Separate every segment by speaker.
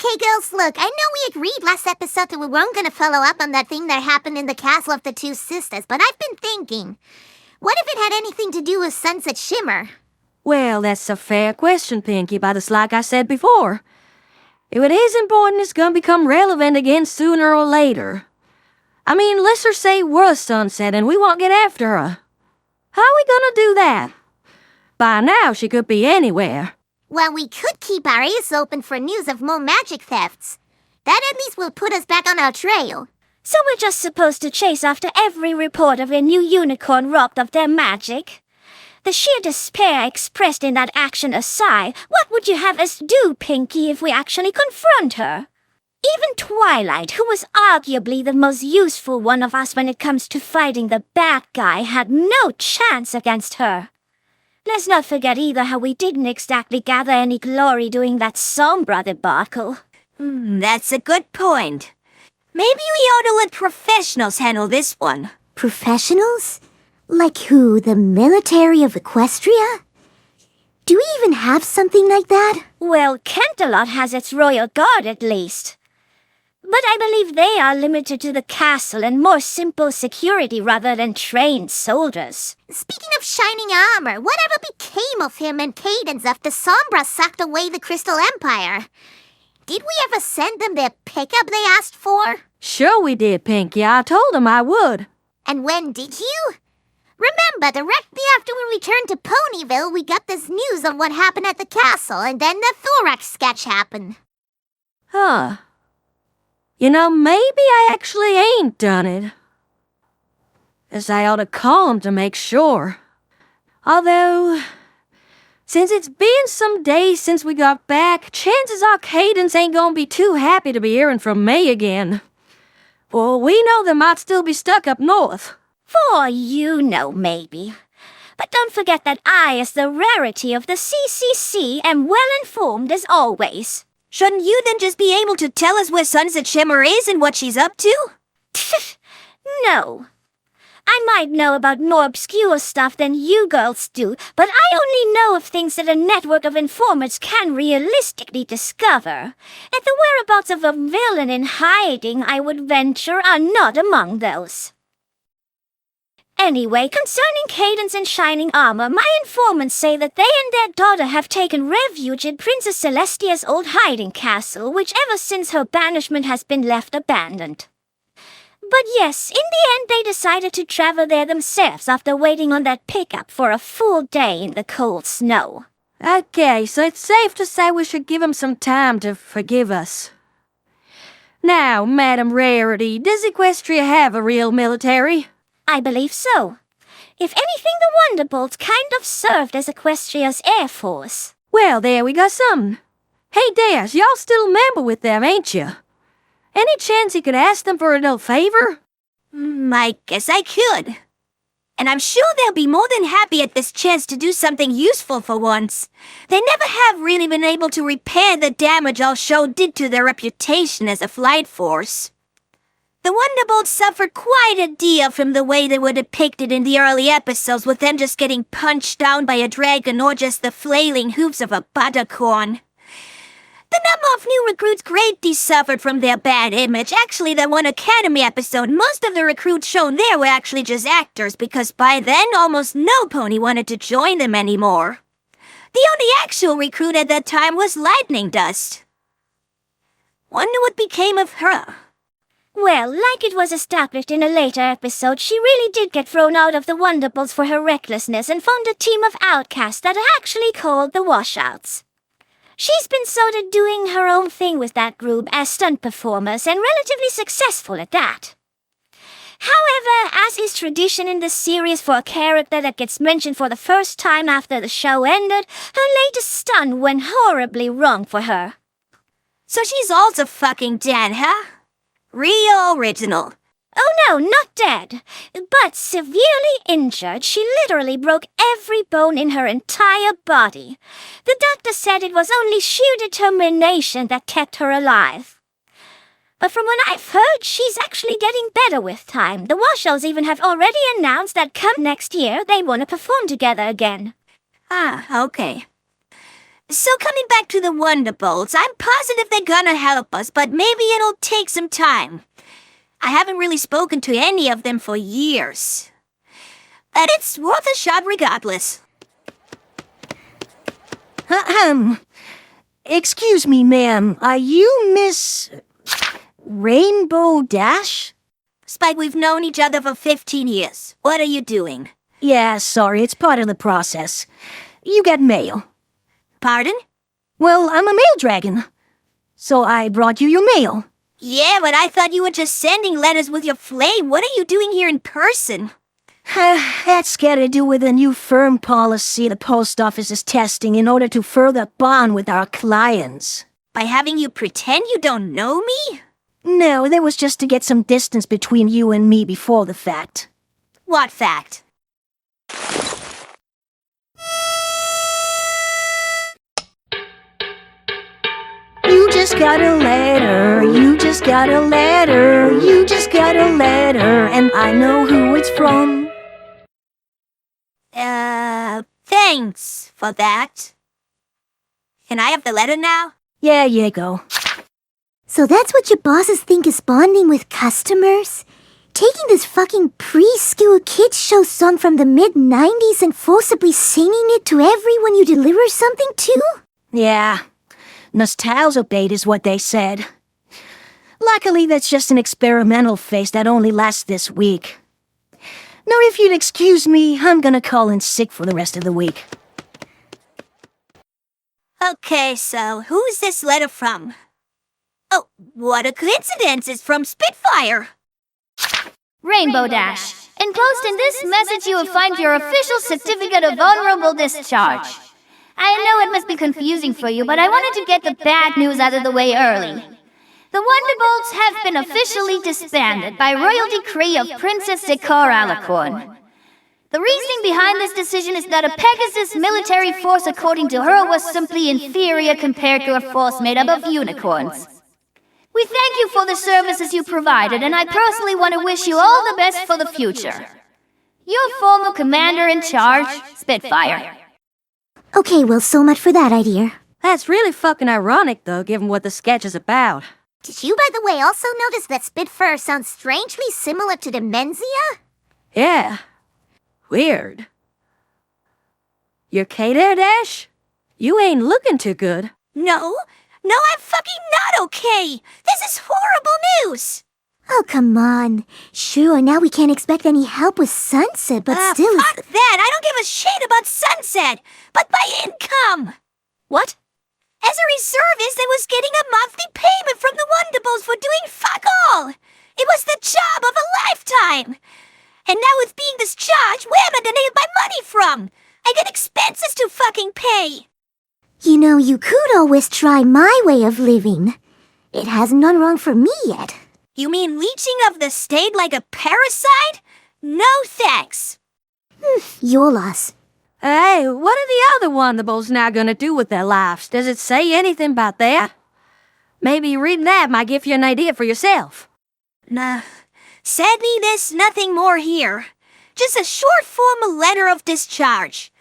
Speaker 1: Okay, girls, look, I know we agreed last episode that we weren't gonna follow up on that thing that happened in the castle of the two sisters, but I've been thinking, what if it had anything to do with Sunset Shimmer?
Speaker 2: Well, that's a fair question, Pinky, but it's like I said before. If it is important, it's gonna become relevant again sooner or later. I mean, let's just say we're a Sunset and we won't get after her. How are we gonna do that? By now, she could be anywhere.
Speaker 1: Well, we could keep our ears open for news of more magic thefts. That at least will put us back on our trail.
Speaker 3: So we're just supposed to chase after every report of a new unicorn robbed of their magic? The sheer despair expressed in that action aside, what would you have us do, Pinky, if we actually confront her? Even Twilight, who was arguably the most useful one of us when it comes to fighting the bad guy, had no chance against her. Let's not forget either how we didn't exactly gather any glory doing that Sombra debacle.
Speaker 4: That's a good point. Maybe we ought to let professionals handle this one.
Speaker 1: Professionals? Like who, the military of Equestria? Do we even have something like that?
Speaker 3: Well, Canterlot has its royal guard at least. But I believe they are limited to the castle and more simple security rather than trained soldiers.
Speaker 1: Speaking of shining armor, whatever became of him and Cadence after Sombra sucked away the Crystal Empire? Did we ever send them their pickup they asked for?
Speaker 2: Sure we did, Pinky. I told them I would.
Speaker 1: And when did you? Remember, directly after we returned to Ponyville, we got this news of what happened at the castle, and then the Thorax sketch happened.
Speaker 2: Huh. You know, maybe I actually ain't done it. Guess I ought to call him to make sure. Although, since it's been some days since we got back, chances are Cadence ain't gonna be too happy to be hearing from May again. For we know they might still be stuck up north.
Speaker 3: For you know, maybe. But don't forget that I, as the rarity of the CCC, am well-informed as always.
Speaker 4: Shouldn't you then just be able to tell us where Sunset Shimmer is and what she's up to?
Speaker 3: No. I might know about more obscure stuff than you girls do, but I only know of things that a network of informants can realistically discover. And the whereabouts of a villain in hiding, I would venture, are not among those. Anyway, concerning Cadence and Shining Armor, my informants say that they and their daughter have taken refuge in Princess Celestia's old hiding castle, which ever since her banishment has been left abandoned. But yes, in the end they decided to travel there themselves after waiting on that pickup for a full day in the cold snow.
Speaker 2: Okay, so it's safe to say we should give him some time to forgive us. Now, Madam Rarity, does Equestria have a real military?
Speaker 3: I believe so. If anything, the Wonderbolts kind of served as Equestria's Air Force.
Speaker 2: Well, there we got something. Hey, Dash, y'all still member with them, ain't you? Any chance you could ask them for a little favor?
Speaker 4: I guess I could. And I'm sure they'll be more than happy at this chance to do something useful for once. They never have really been able to repair the damage our show did to their reputation as a flight force. The Wonderbolts suffered quite a deal from the way they were depicted in the early episodes, with them just getting punched down by a dragon or just the flailing hooves of a buttercorn. The number of new recruits greatly suffered from their bad image. Actually, that one Academy episode, most of the recruits shown there were actually just actors, because by then almost no pony wanted to join them anymore. The only actual recruit at that time was Lightning Dust. Wonder what became of her.
Speaker 3: Well, like it was established in a later episode, she really did get thrown out of the Wonderbolts for her recklessness and formed a team of outcasts that are actually called the Washouts. She's been sort of doing her own thing with that group as stunt performers and relatively successful at that. However, as is tradition in the series for a character that gets mentioned for the first time after the show ended, her latest stunt went horribly wrong for her.
Speaker 4: So she's also fucking dead, huh? Real original.
Speaker 3: Oh no, not dead, but severely injured. She literally broke every bone in her entire body. The doctor said it was only sheer determination that kept her alive. But from what I've heard, she's actually getting better with time. The Washouts even have already announced that come next year, they want to perform together again.
Speaker 4: Ah, okay. So coming back to the Wonderbolts, I'm positive they're gonna help us, but maybe it'll take some time. I haven't really spoken to any of them for years. But it's worth a shot regardless.
Speaker 2: Excuse me, ma'am. Are you Miss Rainbow Dash?
Speaker 4: Spike, we've known each other for 15 years. What are you doing?
Speaker 2: Yeah, sorry, it's part of the process. You get mail.
Speaker 4: Pardon?
Speaker 2: Well, I'm a mail dragon. So I brought you your mail.
Speaker 4: Yeah, but I thought you were just sending letters with your flame. What are you doing here in person?
Speaker 2: That's got to do with a new firm policy the post office is testing in order to further bond with our clients.
Speaker 4: By having you pretend you don't know me?
Speaker 2: No, that was just to get some distance between you and me before the fact.
Speaker 4: What fact?
Speaker 2: You just got a letter, you just got a letter, you just got a letter, and I know who it's from.
Speaker 4: Thanks for that. Can I have the letter now?
Speaker 2: Yeah, you go.
Speaker 1: So that's what your bosses think is bonding with customers? Taking this fucking preschool kids show song from the mid-90s and forcibly singing it to everyone you deliver something to?
Speaker 2: Yeah, nostalgia bait is what they said. Luckily, that's just an experimental phase that only lasts this week. Now, if you'd excuse me, I'm gonna call in sick for the rest of the week.
Speaker 4: Okay, so who's this letter from? Oh, what a coincidence! It's from Spitfire!
Speaker 3: Rainbow Dash. Enclosed in this message you will find your official certificate of honorable discharge. I know it must be confusing for you, but I wanted to get the bad news out of the way early. The Wonderbolts have been officially disbanded by royal decree of Princess Zecora Alicorn. The reasoning behind this decision is that a Pegasus military force, according to her, was simply inferior compared to a force made up of unicorns. We thank you for the services you provided, and I personally want to wish you all the best for the future. Your former commander-in-charge, Spitfire.
Speaker 1: Okay, well, so much for that idea.
Speaker 2: That's really fucking ironic, though, given what the sketch is about.
Speaker 1: Did you, by the way, also notice that Spitfire sounds strangely similar to Demenzia?
Speaker 2: Yeah. Weird. You okay there, Dash? You ain't looking too good.
Speaker 4: No, I'm fucking not okay! This is horrible news!
Speaker 1: Oh, come on. Sure, now we can't expect any help with Sunset, but still...
Speaker 4: Fuck that! I don't give a shit about Sunset! But my income! What? As a reservist, I was getting a monthly payment from the Wonderbolts for doing fuck all! It was the job of a lifetime! And now with being discharged, where am I gonna get my money from? I got expenses to fucking pay!
Speaker 1: You know, you could always try my way of living. It hasn't gone wrong for me yet.
Speaker 4: You mean leeching of the state like a parasite? No thanks!
Speaker 1: Your loss.
Speaker 2: Hey, what are the other Wonderbolts now gonna do with their lives? Does it say anything about that? Maybe reading that might give you an idea for yourself.
Speaker 4: Nah. Sadly, there's nothing more here. Just a short formal letter of discharge.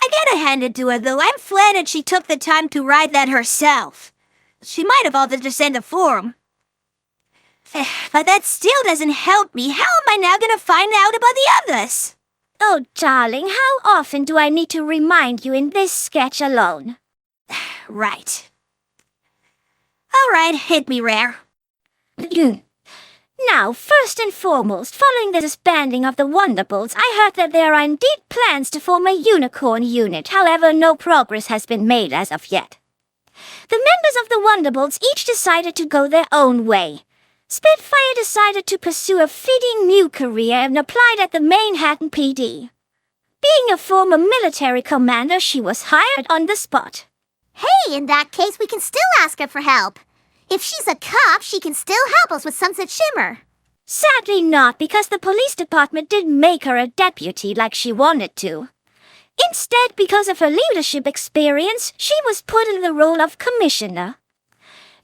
Speaker 4: I gotta hand it to her, though. I'm flattered she took the time to write that herself. She might have altered to send a form. But that still doesn't help me. How am I now gonna find out about the others?
Speaker 3: Oh, darling, how often do I need to remind you in this sketch alone?
Speaker 4: Right. All right, hit me, Rare.
Speaker 3: Now, first and foremost, following the disbanding of the Wonderbolts, I heard that there are indeed plans to form a unicorn unit. However, no progress has been made as of yet. The members of the Wonderbolts each decided to go their own way. Spitfire decided to pursue a fitting new career and applied at the Manhattan PD. Being a former military commander, she was hired on the spot.
Speaker 1: Hey, in that case, we can still ask her for help. If she's a cop, she can still help us with Sunset Shimmer.
Speaker 3: Sadly not, because the police department didn't make her a deputy like she wanted to. Instead, because of her leadership experience, she was put in the role of commissioner,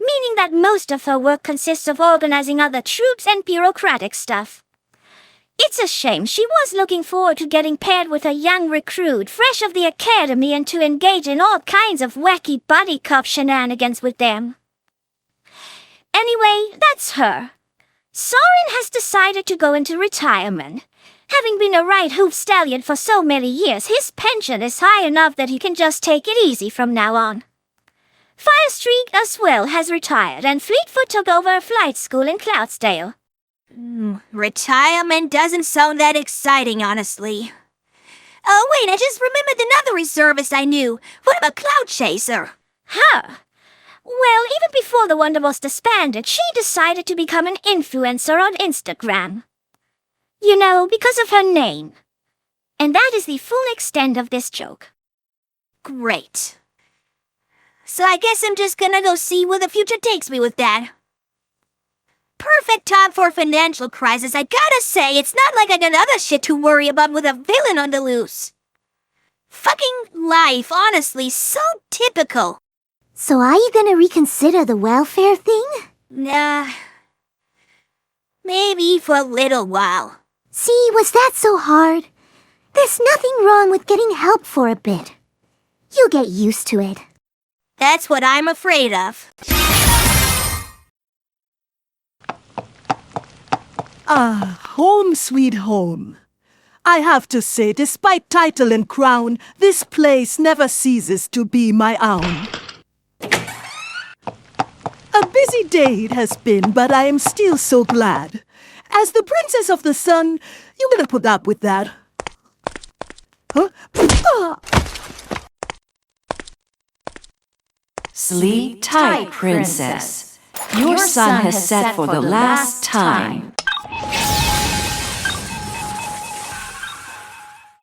Speaker 3: meaning that most of her work consists of organizing other troops and bureaucratic stuff. It's a shame. She was looking forward to getting paired with a young recruit, fresh of the academy, and to engage in all kinds of wacky buddy cop shenanigans with them. Anyway, that's her. Soren has decided to go into retirement. Having been a right hoof stallion for so many years, his pension is high enough that he can just take it easy from now on. Firestreak as well has retired, and Fleetfoot took over a flight school in Cloudsdale.
Speaker 4: Retirement doesn't sound that exciting, honestly. Oh, wait, I just remembered another reservist I knew. What about Cloud Chaser?
Speaker 3: Huh. Well, even before the Wonderbolts disbanded, she decided to become an influencer on Instagram. You know, because of her name. And that is the full extent of this joke.
Speaker 4: Great. So I guess I'm just gonna go see where the future takes me with that. Perfect time for a financial crisis. I gotta say, it's not like I got other shit to worry about with a villain on the loose. Fucking life, honestly, so typical.
Speaker 1: So are you gonna reconsider the welfare thing?
Speaker 4: Nah. Maybe for a little while.
Speaker 1: See, was that so hard? There's nothing wrong with getting help for a bit. You'll get used to it.
Speaker 4: That's what I'm afraid of.
Speaker 5: Ah, home sweet home. I have to say, despite title and crown, this place never ceases to be my own. A busy day it has been, but I am still so glad. As the Princess of the Sun, you gotta put up with that. Huh? Ah!
Speaker 6: Sleep tight, princess. Your sun has set for the last time.